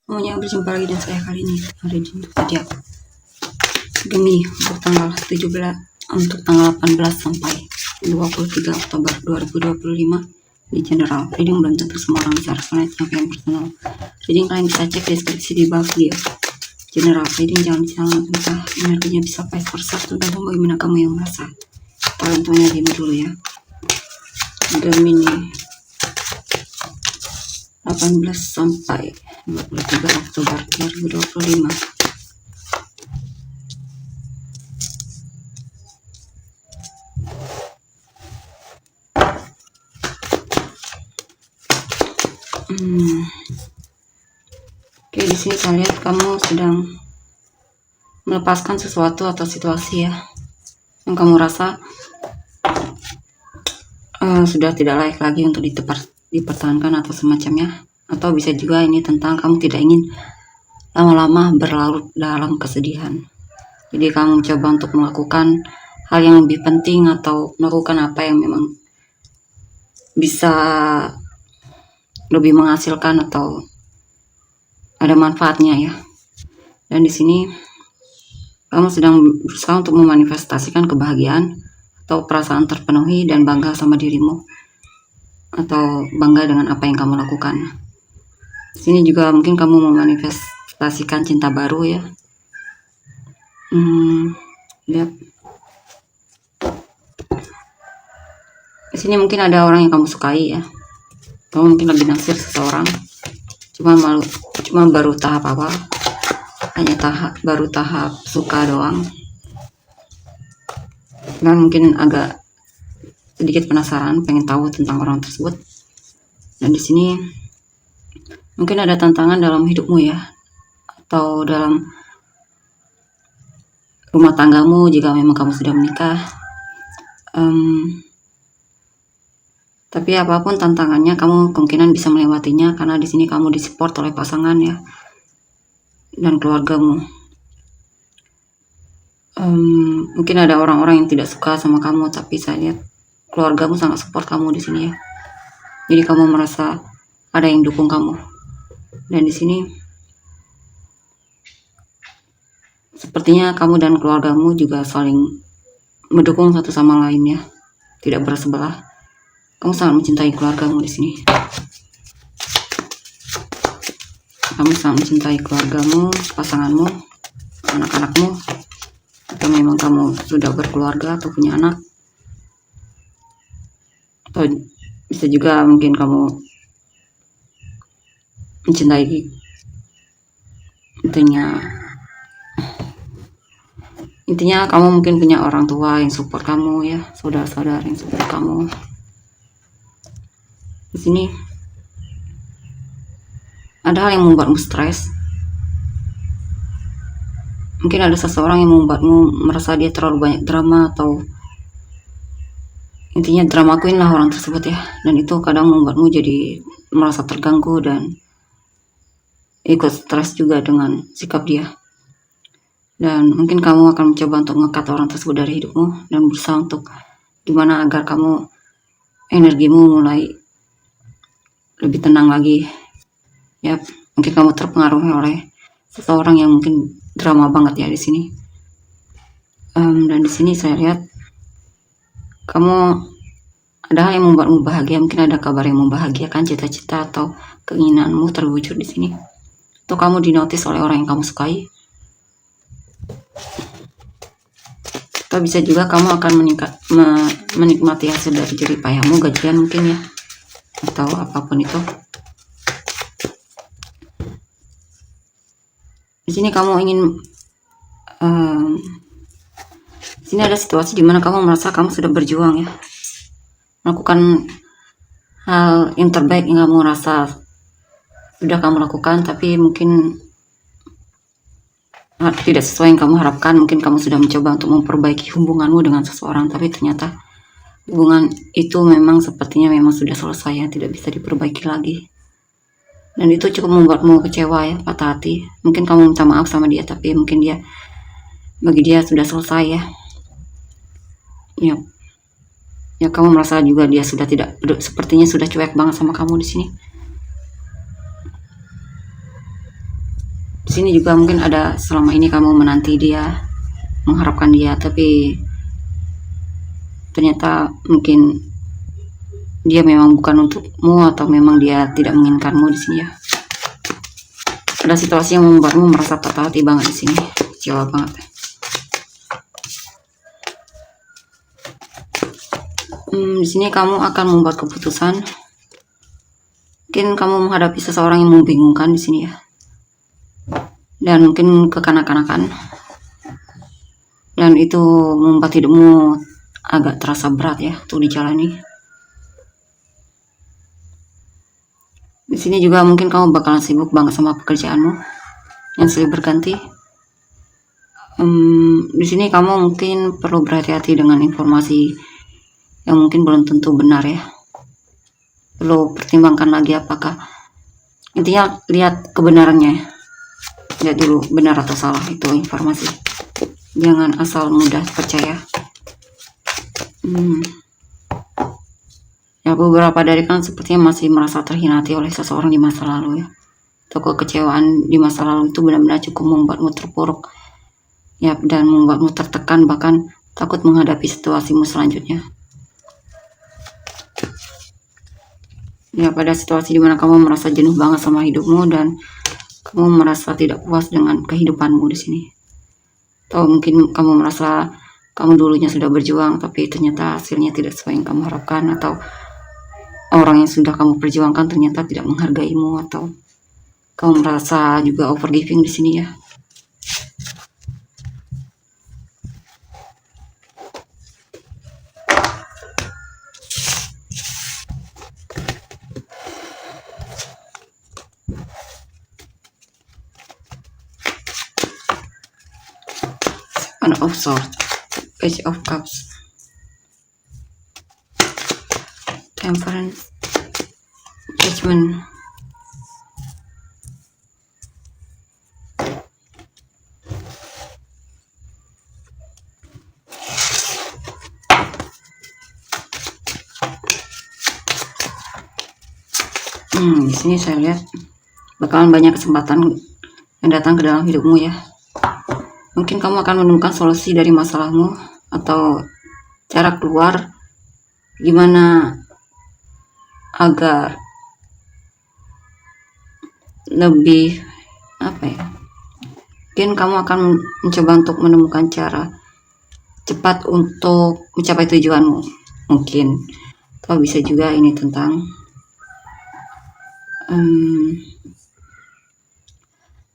Semuanya, berjumpa lagi dengan saya kali ini ada di zodiak Gemini untuk tanggal 18 sampai 23 Oktober 2025 di general. Reading belum tentu semua orang bisa resonate, yang personal. Reading kalian bisa cek deskripsi di bawah video. General reading jangan disalah entah energinya bisa vice versa, tergantung bagaimana kamu yang merasa. Kalian tuanya demo dulu ya. Gemini 18 sampai 23 Oktober 2025. Oke, di sini saya lihat kamu sedang melepaskan sesuatu atau situasi ya, yang kamu rasa sudah tidak layak lagi untuk dipertahankan atau semacamnya. Atau bisa juga ini tentang kamu tidak ingin lama-lama berlarut dalam kesedihan. Jadi kamu mencoba untuk melakukan hal yang lebih penting atau melakukan apa yang memang bisa lebih menghasilkan atau ada manfaatnya ya. Dan di sini kamu sedang berusaha untuk memanifestasikan kebahagiaan atau perasaan terpenuhi dan bangga sama dirimu, atau bangga dengan apa yang kamu lakukan. Di sini juga mungkin kamu memanifestasikan cinta baru ya. Lihat. Di sini mungkin ada orang yang kamu sukai ya. Kamu mungkin lagi naksir seseorang. Cuma baru tahap awal. Hanya baru tahap suka doang. Dan mungkin agak sedikit penasaran, pengen tahu tentang orang tersebut. Dan di sini mungkin ada tantangan dalam hidupmu ya, atau dalam rumah tanggamu jika memang kamu sudah menikah. Tapi apapun tantangannya, kamu kemungkinan bisa melewatinya karena di sini kamu disupport oleh pasangan ya, dan keluargamu. Mungkin ada orang-orang yang tidak suka sama kamu, tapi saya lihat keluargamu sangat support kamu di sini ya. Jadi kamu merasa ada yang dukung kamu. Dan di sini sepertinya kamu dan keluargamu juga saling mendukung satu sama lain ya, tidak bersebelah. Kamu sangat mencintai keluargamu di sini. Kamu sangat mencintai keluargamu, pasanganmu, anak-anakmu, atau memang kamu sudah berkeluarga atau punya anak. Atau bisa juga mungkin kamu mencintai, intinya kamu mungkin punya orang tua yang support kamu ya, saudara-saudara yang support kamu. Di sini ada hal yang membuatmu stres. Mungkin ada seseorang yang membuatmu merasa dia terlalu banyak drama, atau intinya drama queen lah orang tersebut ya. Dan itu kadang membuatmu jadi merasa terganggu dan ikut stres juga dengan sikap dia. Dan mungkin kamu akan mencoba untuk ngekat orang tersebut dari hidupmu dan berusaha untuk gimana agar kamu energimu mulai lebih tenang lagi ya. Mungkin kamu terpengaruhi oleh seseorang yang mungkin drama banget ya di sini. Dan di sini saya lihat kamu ada hal yang membuatmu bahagia. Mungkin ada kabar yang membahagiakan, cita-cita atau keinginanmu terwujud di sini. Atau kamu dinotis oleh orang yang kamu sukai. Atau bisa juga kamu akan menikmati hasil dari jerih payahmu, gajian mungkin ya, atau apapun itu. Di sini kamu ingin di sini ada situasi di mana kamu merasa kamu sudah berjuang ya, melakukan hal yang terbaik yang kamu rasa sudah kamu lakukan, tapi mungkin tidak sesuai yang kamu harapkan. Mungkin kamu sudah mencoba untuk memperbaiki hubunganmu dengan seseorang, tapi ternyata hubungan itu memang sepertinya memang sudah selesai ya, tidak bisa diperbaiki lagi. Dan itu cukup membuatmu kecewa ya, patah hati. Mungkin kamu minta maaf sama dia, tapi mungkin bagi dia sudah selesai ya. Ya kamu merasa juga dia sudah sepertinya sudah cuek banget sama kamu di sini. Di sini juga mungkin ada selama ini kamu menanti dia, mengharapkan dia, tapi ternyata mungkin dia memang bukan untukmu, atau memang dia tidak menginginkanmu di sini ya. Ada situasi yang membuatmu merasa patah hati banget di sini, kecewa banget. Di sini kamu akan membuat keputusan. Mungkin kamu menghadapi seseorang yang membingungkan di sini ya, dan mungkin kekanak-kanakan, dan itu membuat hidupmu agak terasa berat ya untuk dijalani. Di sini juga mungkin kamu bakalan sibuk banget sama pekerjaanmu yang silih berganti. Di sini kamu mungkin perlu berhati-hati dengan informasi yang mungkin belum tentu benar ya. Perlu pertimbangkan lagi apakah, intinya lihat kebenarannya, lihat dulu benar atau salah itu informasi, jangan asal mudah percaya. Ya, beberapa dari kan sepertinya masih merasa terhinati oleh seseorang di masa lalu ya, atau kekecewaan di masa lalu itu benar-benar cukup membuatmu terpuruk ya, dan membuatmu tertekan, bahkan takut menghadapi situasimu selanjutnya. Ya, pada situasi dimana kamu merasa jenuh banget sama hidupmu dan kamu merasa tidak puas dengan kehidupanmu di sini. Atau mungkin kamu merasa kamu dulunya sudah berjuang tapi ternyata hasilnya tidak sesuai yang kamu harapkan, atau orang yang sudah kamu perjuangkan ternyata tidak menghargaimu, atau kamu merasa juga overgiving di sini ya. One of Swords, Page of Cups, Temperance, Judgment, di sini saya lihat bakalan banyak kesempatan yang datang ke dalam hidupmu ya. Mungkin kamu akan menemukan solusi dari masalahmu atau cara keluar gimana agar lebih apa ya. Mungkin kamu akan mencoba untuk menemukan cara cepat untuk mencapai tujuanmu mungkin. Atau bisa juga ini tentang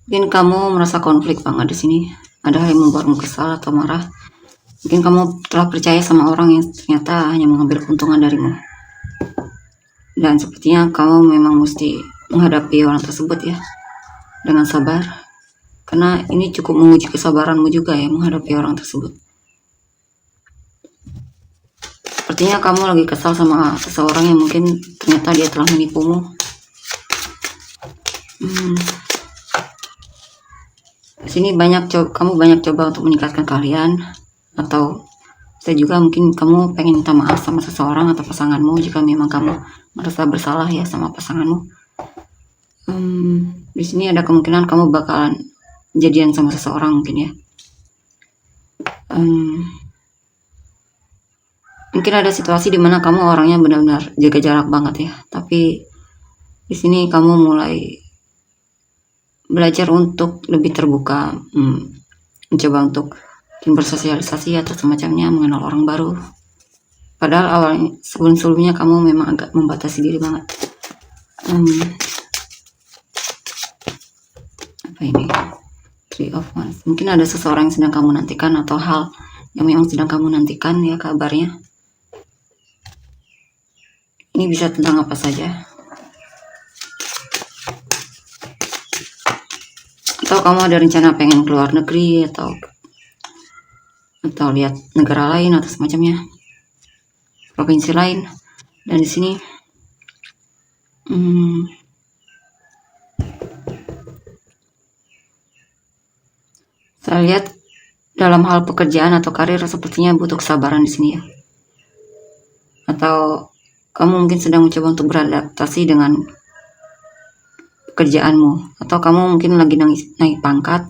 mungkin kamu merasa konflik banget di sini. Ada hal yang membuatmu kesal atau marah. Mungkin kamu telah percaya sama orang yang ternyata hanya mengambil keuntungan darimu. Dan sepertinya kamu memang mesti menghadapi orang tersebut ya, dengan sabar. Karena ini cukup menguji kesabaranmu juga ya, menghadapi orang tersebut. Sepertinya kamu lagi kesal sama seseorang yang mungkin ternyata dia telah menipumu. Di sini kamu banyak coba untuk meningkatkan kalian, atau bisa juga mungkin kamu pengen minta maaf sama seseorang atau pasanganmu jika memang kamu merasa bersalah ya sama pasanganmu. Di sini ada kemungkinan kamu bakalan jadian sama seseorang mungkin ya. Mungkin ada situasi dimana kamu orangnya benar-benar jaga jarak banget ya, tapi di sini kamu mulai belajar untuk lebih terbuka, mencoba untuk bersosialisasi atau semacamnya, mengenal orang baru. Padahal awalnya sebelum-sebelumnya kamu memang agak membatasi diri banget. Apa ini? Three of Wands. Mungkin ada seseorang yang sedang kamu nantikan, atau hal yang memang sedang kamu nantikan ya kabarnya. Ini bisa tentang apa saja. Atau kamu ada rencana pengen keluar negeri, atau lihat negara lain atau semacamnya, provinsi lain. Dan di sini saya lihat dalam hal pekerjaan atau karir sepertinya butuh kesabaran di sini ya. Atau kamu mungkin sedang mencoba untuk beradaptasi dengan pekerjaanmu, atau kamu mungkin lagi naik pangkat,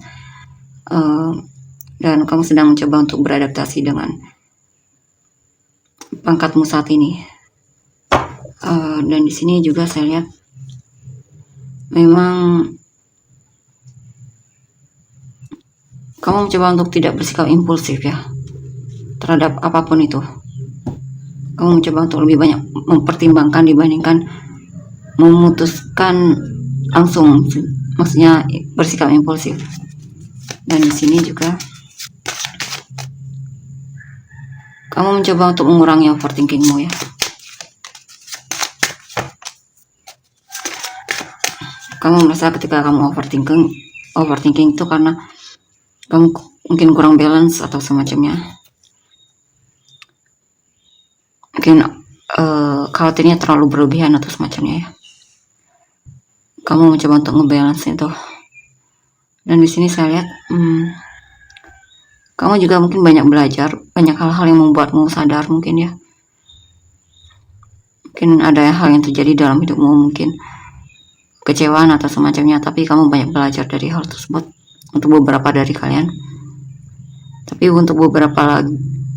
dan kamu sedang mencoba untuk beradaptasi dengan pangkatmu saat ini. Dan di sini juga saya lihat memang kamu mencoba untuk tidak bersikap impulsif ya terhadap apapun itu. Kamu mencoba untuk lebih banyak mempertimbangkan dibandingkan memutuskan langsung, maksudnya bersikap impulsif. Dan di sini juga kamu mencoba untuk mengurangi overthinkingmu ya. Kamu merasa ketika kamu overthinking itu karena kamu mungkin kurang balance atau semacamnya. Mungkin khawatirnya terlalu berlebihan atau semacamnya ya. Kamu mencoba untuk ngebalance itu. Dan di sini saya lihat kamu juga mungkin banyak belajar, banyak hal-hal yang membuatmu sadar mungkin ya. Mungkin ada hal yang terjadi dalam hidupmu, mungkin kecewaan atau semacamnya, tapi kamu banyak belajar dari hal tersebut untuk beberapa dari kalian. Tapi untuk beberapa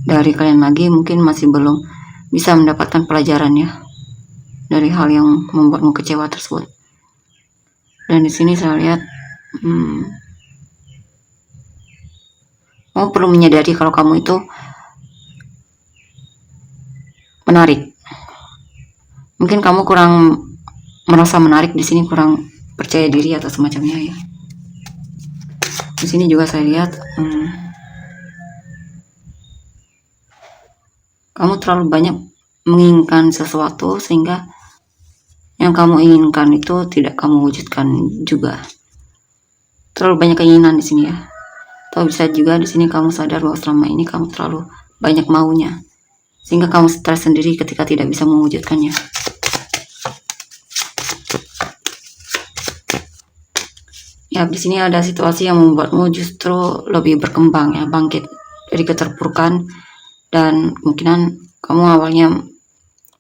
dari kalian lagi mungkin masih belum bisa mendapatkan pelajarannya dari hal yang membuatmu kecewa tersebut. Dan di sini saya lihat kamu perlu menyadari kalau kamu itu menarik. Mungkin kamu kurang merasa menarik di sini, kurang percaya diri atau semacamnya ya. Di sini juga saya lihat kamu terlalu banyak menginginkan sesuatu sehingga yang kamu inginkan itu tidak kamu wujudkan juga. Terlalu banyak keinginan di sini ya. Atau bisa juga di sini kamu sadar bahwa selama ini kamu terlalu banyak maunya, sehingga kamu stres sendiri ketika tidak bisa mewujudkannya. Ya, di sini ada situasi yang membuatmu justru lebih berkembang ya, bangkit dari keterpurukan, dan kemungkinan kamu awalnya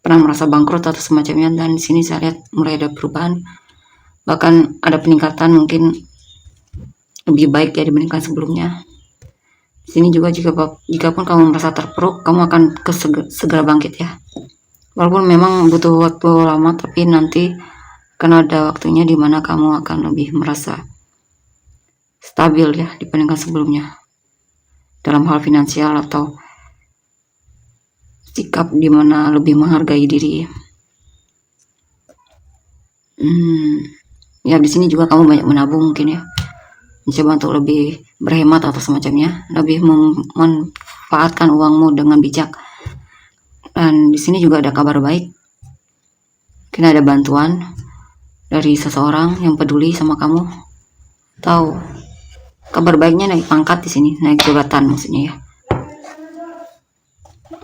pernah merasa bangkrut atau semacamnya, dan di sini saya lihat mulai ada perubahan, bahkan ada peningkatan mungkin lebih baik ya dibandingkan sebelumnya. Di sini juga jika pun kamu merasa terpuruk, kamu akan segera bangkit ya. Walaupun memang butuh waktu lama, tapi nanti akan ada waktunya di mana kamu akan lebih merasa stabil ya dibandingkan sebelumnya dalam hal finansial atau sikap di mana lebih menghargai diri. Ya di sini juga kamu banyak menabung mungkin ya, mencoba untuk lebih berhemat atau semacamnya, lebih memanfaatkan uangmu dengan bijak. Dan di sini juga ada kabar baik, mungkin ada bantuan dari seseorang yang peduli sama kamu, atau kabar baiknya naik pangkat di sini, naik jabatan maksudnya ya.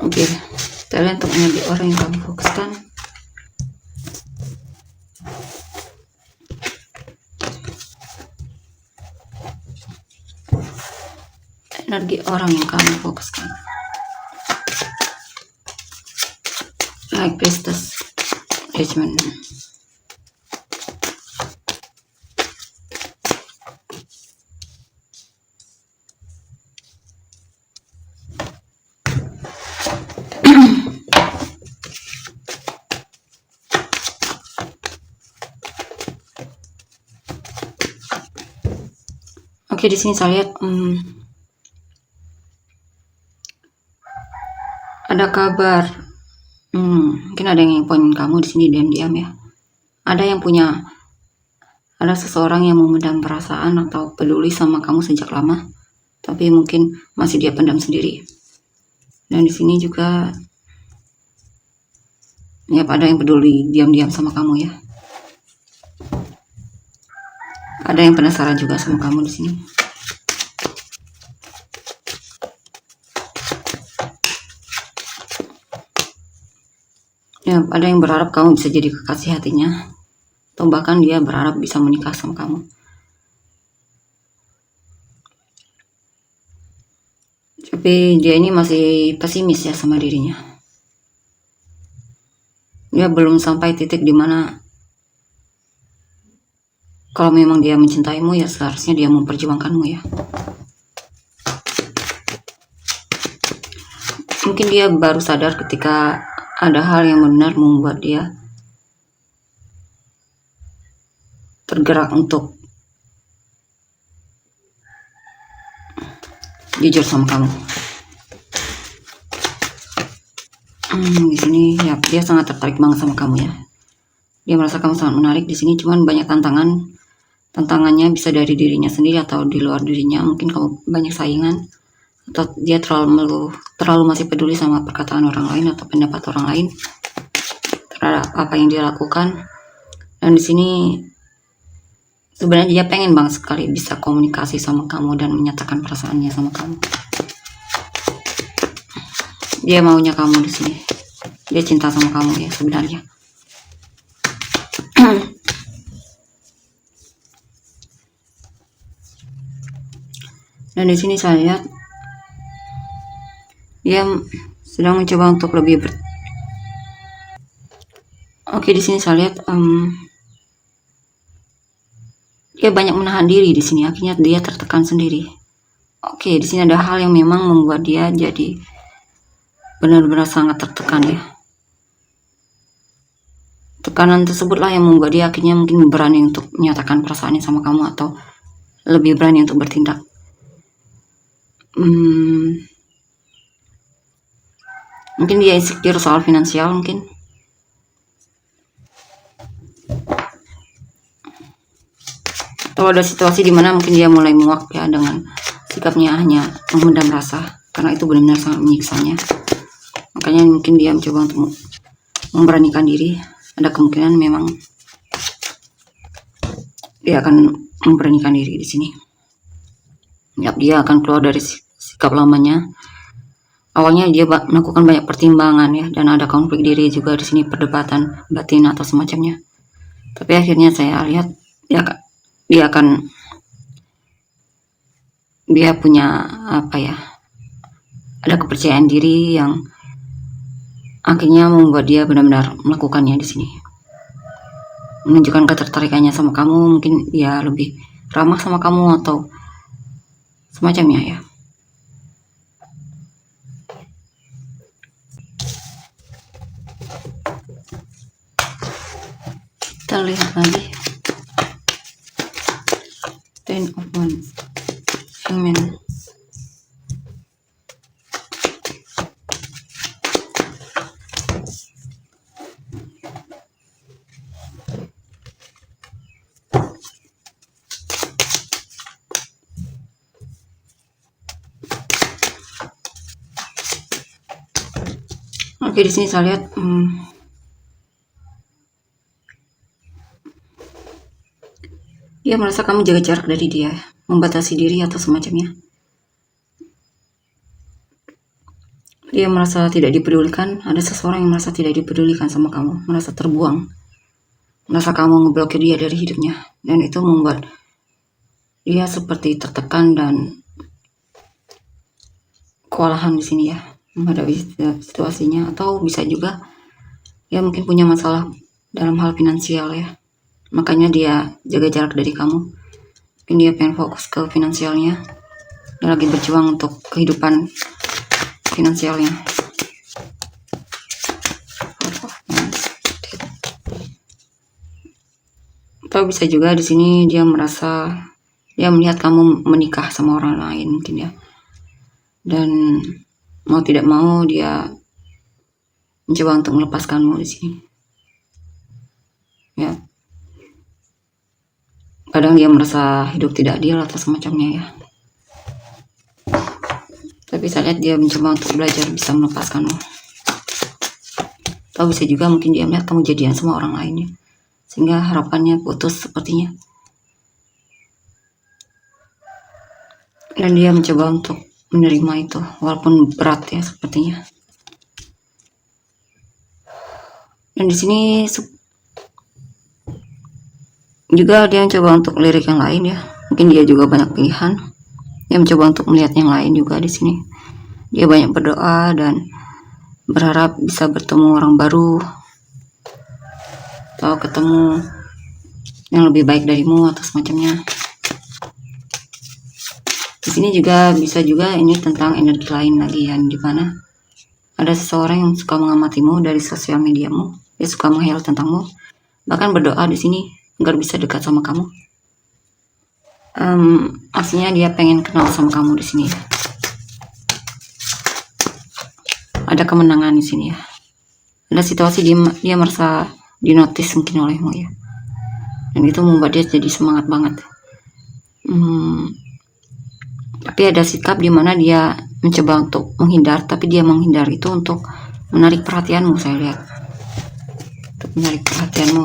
Oke, kita lihat untuk menjadi orang yang kamu fokuskan. Energi orang yang kamu fokuskan. Like Priestess, Judgment. Oke, di sini saya lihat ada kabar. Mungkin ada yang poin kamu di sini diam-diam ya. Ada seseorang yang memendam perasaan atau peduli sama kamu sejak lama, tapi mungkin masih dia pendam sendiri. Dan di sini juga ya ada yang peduli diam-diam sama kamu ya. Ada yang penasaran juga sama kamu di sini. Ya, ada yang berharap kamu bisa jadi kekasih hatinya, atau bahkan dia berharap bisa menikah sama kamu. Tapi dia ini masih pesimis ya sama dirinya. Dia belum sampai titik dimana Kalau memang dia mencintaimu, ya seharusnya dia memperjuangkanmu ya. Mungkin dia baru sadar ketika ada hal yang benar membuat dia tergerak untuk jujur sama kamu. Di sini ya dia sangat tertarik banget sama kamu ya. Dia merasa kamu sangat menarik di sini, cuman banyak tantangannya bisa dari dirinya sendiri atau di luar dirinya. Mungkin kamu banyak saingan, atau dia terlalu masih peduli sama perkataan orang lain atau pendapat orang lain terhadap apa yang dia lakukan. Dan di sini sebenarnya dia pengen banget sekali bisa komunikasi sama kamu dan menyatakan perasaannya sama kamu. Dia maunya kamu di sini. Dia cinta sama kamu ya sebenarnya. Dan di sini saya lihat dia sedang mencoba untuk lebih Oke, di sini saya lihat dia banyak menahan diri di sini. Akhirnya dia tertekan sendiri. Oke, di sini ada hal yang memang membuat dia jadi benar-benar sangat tertekan ya. Tekanan tersebutlah yang membuat dia akhirnya mungkin berani untuk menyatakan perasaannya sama kamu, atau lebih berani untuk bertindak. Mungkin dia insecure soal finansial mungkin. Atau ada situasi dimana mungkin dia mulai muak ya dengan sikapnya hanya memendam rasa, karena itu benar-benar sangat menyiksanya. Makanya mungkin dia mencoba untuk memberanikan diri. Ada kemungkinan memang dia akan memberanikan diri di sini. Ya, dia akan keluar dari sikap lamanya. Awalnya dia melakukan banyak pertimbangan ya, dan ada konflik diri juga di sini, perdebatan batin atau semacamnya. Tapi akhirnya saya lihat dia punya ada kepercayaan diri yang akhirnya membuat dia benar-benar melakukannya di sini. Menunjukkan ketertarikannya sama kamu, mungkin dia lebih ramah sama kamu atau semacamnya ya. Kita lihat lagi. Ten of Wands. Amen. Oke, di sini saya lihat dia merasa kamu jaga jarak dari dia, membatasi diri atau semacamnya. Dia merasa tidak dipedulikan. Ada seseorang yang merasa tidak dipedulikan sama kamu, merasa terbuang, merasa kamu ngeblokir dia dari hidupnya, dan itu membuat dia seperti tertekan dan kewalahan di sini ya menghadapi situasinya. Atau bisa juga dia mungkin punya masalah dalam hal finansial ya, makanya dia jaga jarak dari kamu. Mungkin dia pengen fokus ke finansialnya dan lagi berjuang untuk kehidupan finansialnya. Atau bisa juga di sini dia merasa dia melihat kamu menikah sama orang lain mungkin ya, dan mau tidak mau dia mencoba untuk melepaskanmu di sini ya. Kadang dia merasa hidup tidak adil atau semacamnya ya, tapi saya lihat dia mencoba untuk belajar bisa melepaskanmu. Atau bisa juga mungkin dia melihat kamu jadian sama orang lainnya, sehingga harapannya putus sepertinya, dan dia mencoba untuk menerima itu walaupun berat ya sepertinya. Dan di sini juga dia mencoba untuk lirik yang lain ya. Mungkin dia juga banyak pilihan. Dia mencoba untuk melihat yang lain juga di sini. Dia banyak berdoa dan berharap bisa bertemu orang baru atau ketemu yang lebih baik darimu atau semacamnya. Di sini juga bisa juga ini tentang energi lain lagi, yang dimana ada seseorang yang suka mengamatimu dari sosial mediamu, dia suka menghayal tentangmu, bahkan berdoa di sini agar bisa dekat sama kamu. Aslinya dia pengen kenal sama kamu di sini. Ada kemenangan di sini ya. Ada situasi dia merasa dinotis mungkin olehmu ya, dan itu membuat dia jadi semangat banget. Tapi ada sikap di mana dia mencoba untuk menghindar, tapi dia menghindar itu untuk menarik perhatianmu, saya lihat. Untuk menarik perhatianmu.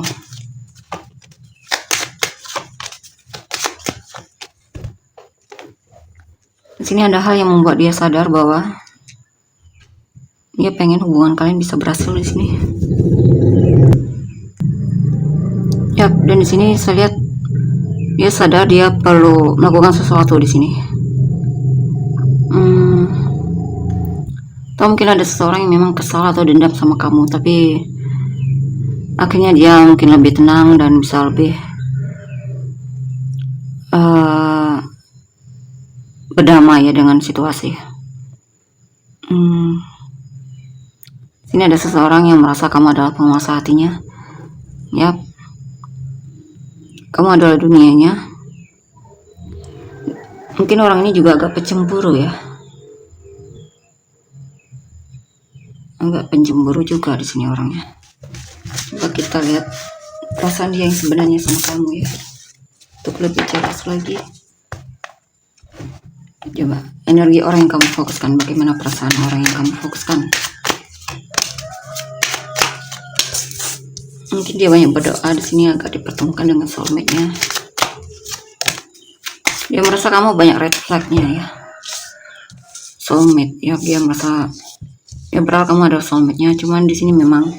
Di sini ada hal yang membuat dia sadar bahwa dia pengen hubungan kalian bisa berhasil di sini. Ya, dan di sini saya lihat dia sadar dia perlu melakukan sesuatu di sini. Atau mungkin ada seseorang yang memang kesal atau dendam sama kamu, tapi akhirnya dia mungkin lebih tenang dan bisa lebih berdamai ya dengan situasi. Sini ada seseorang yang merasa kamu adalah penguasa hatinya. Yap, kamu adalah dunianya. Mungkin orang ini juga agak pencemburu ya. Agak pencemburu juga di sini orangnya. Coba kita lihat perasaan dia yang sebenarnya sama kamu ya, untuk lebih jelas lagi. Coba energi orang yang kamu fokuskan, bagaimana perasaan orang yang kamu fokuskan. Mungkin dia banyak berdoa di sini agak dipertemukan dengan soulmate-nya. Dia merasa kamu banyak red flag-nya ya. Soulmate ya, dia merasa ya berarti kamu adalah soulmate-nya. Cuman di sini memang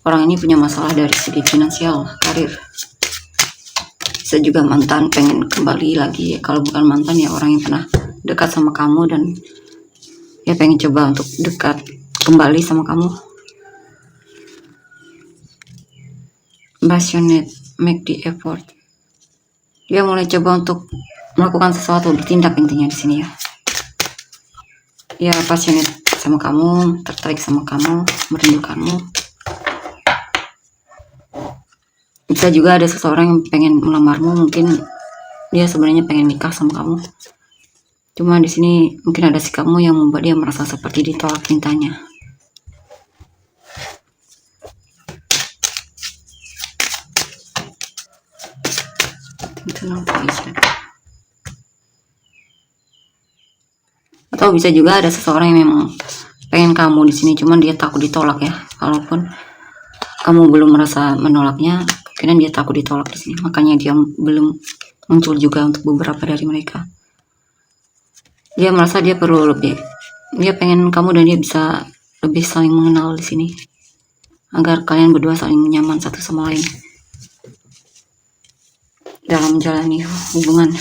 orang ini punya masalah dari segi finansial, karir. Bisa juga mantan pengen kembali lagi. Kalau bukan mantan ya orang yang pernah dekat sama kamu dan ya pengen coba untuk dekat kembali sama kamu. Passionate, make the effort. Dia mulai coba untuk melakukan sesuatu, bertindak intinya di sini ya. Ya passionate sama kamu, tertarik sama kamu, merindukanmu. Bisa juga ada seseorang yang pengen melamarmu, mungkin dia sebenarnya pengen nikah sama kamu. Cuma di sini mungkin ada sikapmu yang membuat dia merasa seperti ditolak cintanya. Atau bisa juga ada seseorang yang memang pengen kamu di sini, cuman dia takut ditolak ya. Walaupun kamu belum merasa menolaknya, kemungkinan dia takut ditolak di sini. Makanya dia belum muncul juga untuk beberapa dari mereka. Dia merasa dia perlu lebih. Dia pengen kamu dan dia bisa lebih saling mengenal di sini, agar kalian berdua saling nyaman satu sama lain dalam menjalani hubungan.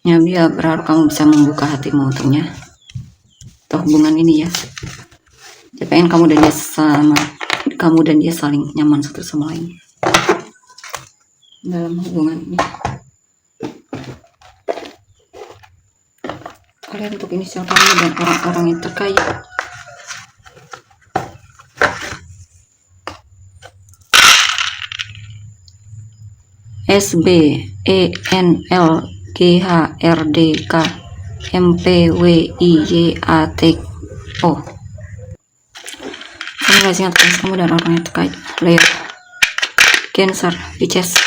Ya, dia berharap kamu bisa membuka hatimu untuknya, untuk hubungan ini ya. Dia pengen kamu dan dia saling nyaman satu sama lain dalam hubungan ini. Kalian untuk inisial kamu dan orang-orang yang terkait. SB ENL GHRD K MPWIYAT O. Kamu gak ingat kamu dan orang yang terkait. Leo, Cancer, Pisces,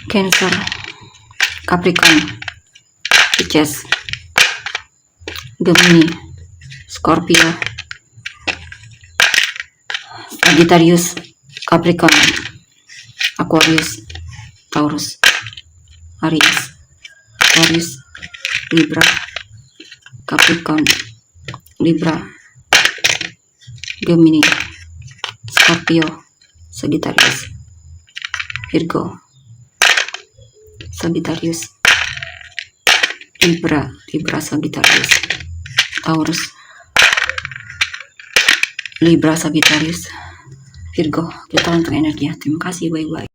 Cancer, Capricorn, Pisces, Gemini, Scorpio, Sagittarius, Capricorn, Aquarius, Taurus, Aries, Aquarius, Libra, Capricorn, Libra, Gemini, Scorpio, Sagittarius, Virgo, Sagittarius, Libra, Sagittarius, Taurus, Libra, Sagittarius, Virgo, kita untuk energi ya. Terima kasih, bye-bye.